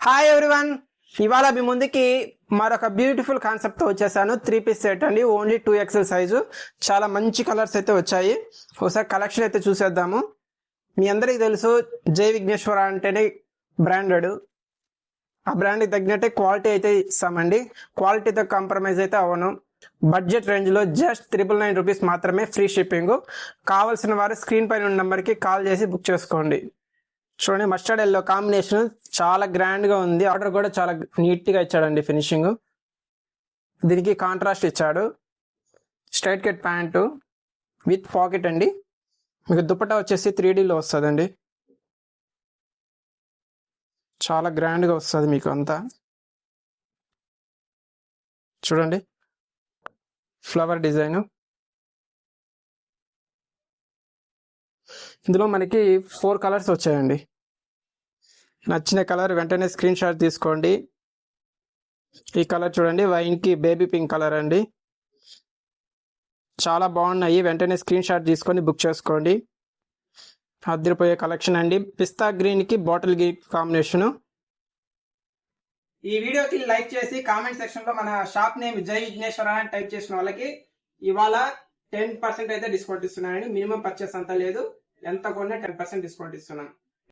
Hi everyone, ఇవాళ మీ ముందుకి మరొక బ్యూటిఫుల్ కాన్సెప్ట్ తో వచ్చేసాను. 3 పీస్ సెట్ అండి, ఓన్లీ 2XL సైజు. చాలా మంచి కలర్స్ అయితే వచ్చాయి. ఒకసారి కలెక్షన్ అయితే చూసేద్దాము. మీ అందరికి తెలుసు జై విఘ్నేశ్వర అంటేనే బ్రాండెడ్. ఆ బ్రాండ్కి తగ్గినట్టే క్వాలిటీ అయితే ఇస్తామండి. క్వాలిటీతో కాంప్రమైజ్ అయితే అవ్వను. బడ్జెట్ రేంజ్ లో జస్ట్ 999 రూపీస్ మాత్రమే, ఫ్రీ షిప్పింగ్. కావాల్సిన వారు స్క్రీన్ పైన ఉన్న నెంబర్కి కాల్ చేసి బుక్ చేసుకోండి. చూడండి, మస్టర్డ్ ఎల్లో కాంబినేషన్ చాలా గ్రాండ్ గా ఉంది. ఆర్డర్ కూడా చాలా నీట్ గా ఇచ్చాడండి ఫినిషింగ్. దీనికి కాంట్రాస్ట్ ఇచ్చాడు. Straight cut pant with pocket అండి. మీకు దుపట్టా వచ్చేసి 3Dలో వస్తుందండి. చాలా గ్రాండ్ గా వస్తుంది మీకు అంతా. చూడండి, ఫ్లవర్ డిజైన్. ఇందులో మనకి 4 కలర్స్ వచ్చాయండి. నచ్చిన కలర్ వెంటనే స్క్రీన్ షాట్ తీసుకోండి. ఈ కలర్ చూడండి, వైన్ కి బేబీ పింక్ కలర్ అండి. చాలా బాగున్నాయి. వెంటనే స్క్రీన్ షాట్ తీసుకొని బుక్ చేసుకోండి. అదిరిపోయే కలెక్షన్ అండి. పిస్తా గ్రీన్ కి బాటిల్ గ్రీన్ కాంబినేషన్. ఈ వీడియోకి లైక్ చేసి కామెంట్ సెక్షన్ లో మన షాప్ నేమ్ జై విఘ్నేశ్వర అని టైప్ చేసిన వాళ్ళకి ఇవాళ 10% అయితే డిస్కౌంట్ ఇస్తున్నానండి. మినిమం పర్చేస్ అంతా లేదు, ఎంత కొన్నా 10% డిస్కౌంట్ ఇస్తున్నాను.